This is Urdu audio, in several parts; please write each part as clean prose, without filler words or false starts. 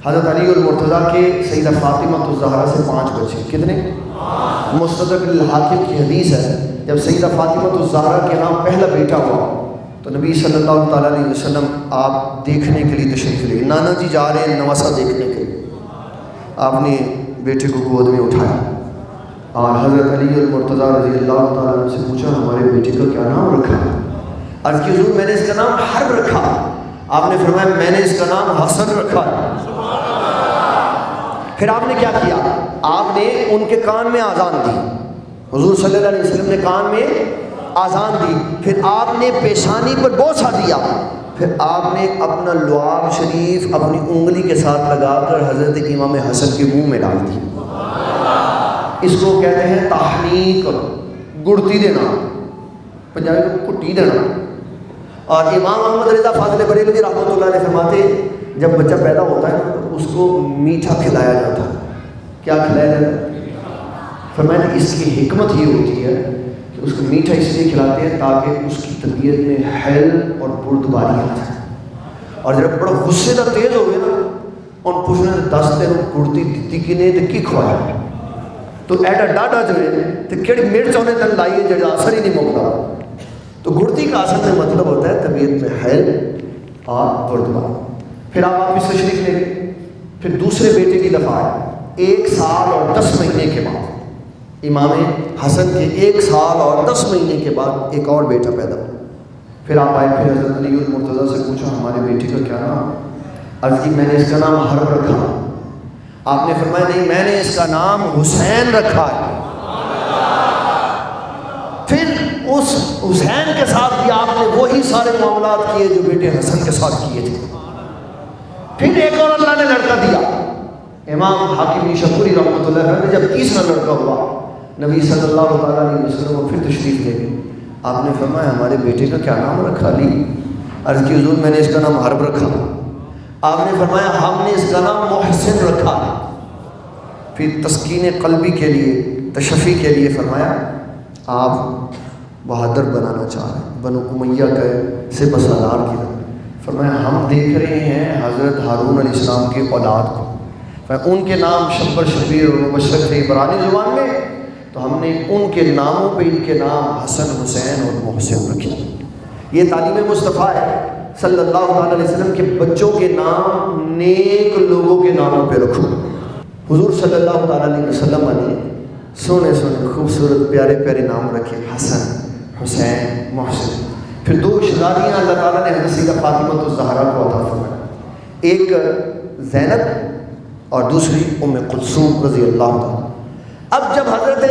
حضرت علی المرتضیٰ کے سیدہ فاطمہ الزہرا سے 5 بچے. کتنے؟ مستدرک الحاکم کی حدیث ہے جب سیدہ فاطمہ الزہرا کے ہاں پہلا بیٹا ہوا تو نبی صلی اللہ تعالیٰ علیہ وسلم آپ دیکھنے کے لیے تشریف لے. نانا جی جا رہے ہیں نواسا دیکھنے کے لیے. آپ نے بیٹے کو گود میں اٹھایا اور حضرت علی المرتضیٰ رضی اللہ تعالیٰ عنہ سے پوچھا ہمارے بیٹے کا کیا نام رکھا؟ عرض کی حضور میں نے اس کا نام حرب رکھا. آپ نے فرمایا میں نے اس کا نام حسن رکھا. پھر آپ نے کیا کیا؟ آپ نے ان کے کان میں آذان دی. حضور صلی اللہ علیہ وسلم نے کان میں آذان دی. پھر آپ نے پیشانی پر بوسہ دیا. پھر آپ نے اپنا لعاب شریف اپنی انگلی کے ساتھ لگا کر حضرت امام حسن کے منہ میں ڈال دی. اس کو کہتے ہیں تحنیک، گڑتی دینا، پنجابی کو کٹی دینا. اور امام محمد رضا فاضل بریلوی رحمۃ اللہ علیہ فرماتے جب بچہ پیدا ہوتا ہے تو اس کو میٹھا کھلایا جاتا ہے. کیا کھلایا جاتا ہے؟ فرمایا کہ اس کی حکمت یہ ہوتی ہے کہ اس کو میٹھا اس لیے کھلاتے ہیں تاکہ اس کی طبیعت میں حل اور بردباری آ جائے. اور جب بڑا غصے کا تیز ہو گیا نا ان پوچھنے 10 دن گڑتی دیتی کہ نہیں تو کی کھوایا تو ایڈا ڈاڈا جو ہے تو کہڑی مرچ ہونے تک لائیے جڑا اثر ہی نہیں مکتا. تو گڑتی کا اصل میں مطلب ہوتا ہے طبیعت میں حل اور بردباری. پھر آپ واپس تشریف لے گئے. پھر دوسرے بیٹے کی دفعہ ہے 1 سال اور 10 مہینے کے بعد امام حسن کے 1 سال اور 10 مہینے کے بعد ایک اور بیٹا پیدا ہوا. پھر آپ آئے. پھر حضرت علی المرتضیٰ سے پوچھا ہمارے بیٹے کا کیا نام؟ عرض کی میں نے اس کا نام حرب رکھا. آپ نے فرمایا نہیں میں نے اس کا نام حسین رکھا ہے. پھر اس حسین کے ساتھ بھی آپ نے وہی سارے معاملات کیے جو بیٹے حسن کے ساتھ کیے تھے. پھر ایک اور اللہ نے لڑکا دیا. امام حاکم شکوری رحمۃ اللہ علیہ جب تیسرا لڑکا ہوا نبی صلی اللہ تعالیٰ علیہ وسلم وہ پھر تشریف لے گئے. آپ نے فرمایا ہمارے بیٹے کا کیا نام رکھا؟ علی. عرض کی حضور میں نے اس کا نام حرب رکھا. آپ نے فرمایا ہم نے اس کا نام محسن رکھا. پھر تسکین قلبی کے لیے تشفی کے لیے فرمایا آپ بہادر بنانا چاہ رہے ہیں بنو امیہ کا سپہ سالار کی طرح. فرمایا ہم دیکھ رہے ہیں حضرت ہارون علیہ السلام کی اولاد کو ان کے نام شبر شبیر اور مبشر تھے عبرانی زبان میں تو ہم نے ان کے ناموں پہ ان کے نام حسن حسین اور محسن رکھے. یہ تعلیم مصطفیٰ ہے صلی اللہ تعالیٰ علیہ وسلم کے بچوں کے نام نیک لوگوں کے ناموں پہ رکھو. حضور صلی اللہ تعالیٰ علیہ وسلم نے سونے سونے خوبصورت پیارے پیارے نام رکھے حسن حسین محسن. پھر 2 شہزادیاں اللہ تعالیٰ نے حضرت سیدہ فاطمہ الزہرا کو عطا فرمایا. ایک زینب اور دوسری ام کلثوم رضی اللہ تعالیٰ. اب جب حضرت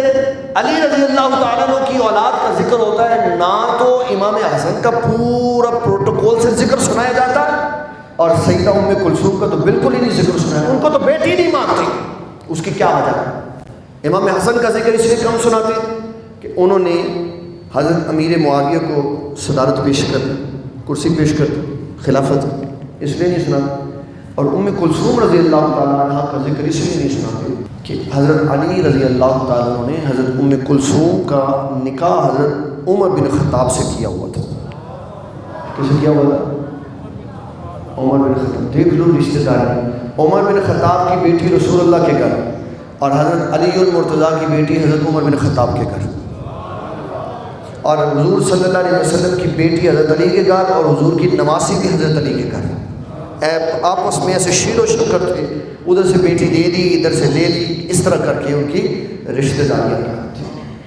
علی رضی اللہ تعالیٰ عنہ کی اولاد کا ذکر ہوتا ہے نہ تو امام حسن کا پورا پروٹوکول سے ذکر سنایا جاتا ہے اور سیدہ ام کلثوم کا تو بالکل ہی نہیں ذکر سنایا. ان کو تو بیٹی نہیں مانتی. اس کی کیا وجہ ہے؟ امام حسن کا ذکر اس لیے کم سناتے کہ انہوں نے حضرت امیر معاویہ کو صدارت پیش کر دی، کرسی پیش کر دی، خلافت اس لیے نہیں سنا. اور ام کلثوم رضی اللہ تعالیٰ عنہ کا ذکر اس لیے نہیں سناتے کہ حضرت علی رضی اللہ تعالیٰ عنہ نے حضرت ام کلثوم کا نکاح حضرت عمر بن خطاب سے کیا ہوا تھا. کس سے کیا ہوا تھا؟ عمر بن خطاب. دیکھ لو رشتے داری. عمر بن خطاب کی بیٹی رسول اللہ کے گھر اور حضرت علی المرتضیٰ کی بیٹی حضرت عمر بن خطاب کے گھر اور حضور صلی اللہ علیہ وسلم کی بیٹی حضرت علی کے گھر اور حضور کی نواسی بھی حضرت علی کے گھر. آپس میں ایسے شیر و شکر تھے. ادھر سے بیٹی دے دی ادھر سے لے لی اس طرح کر کے ان کی رشتے داریاں تھیں.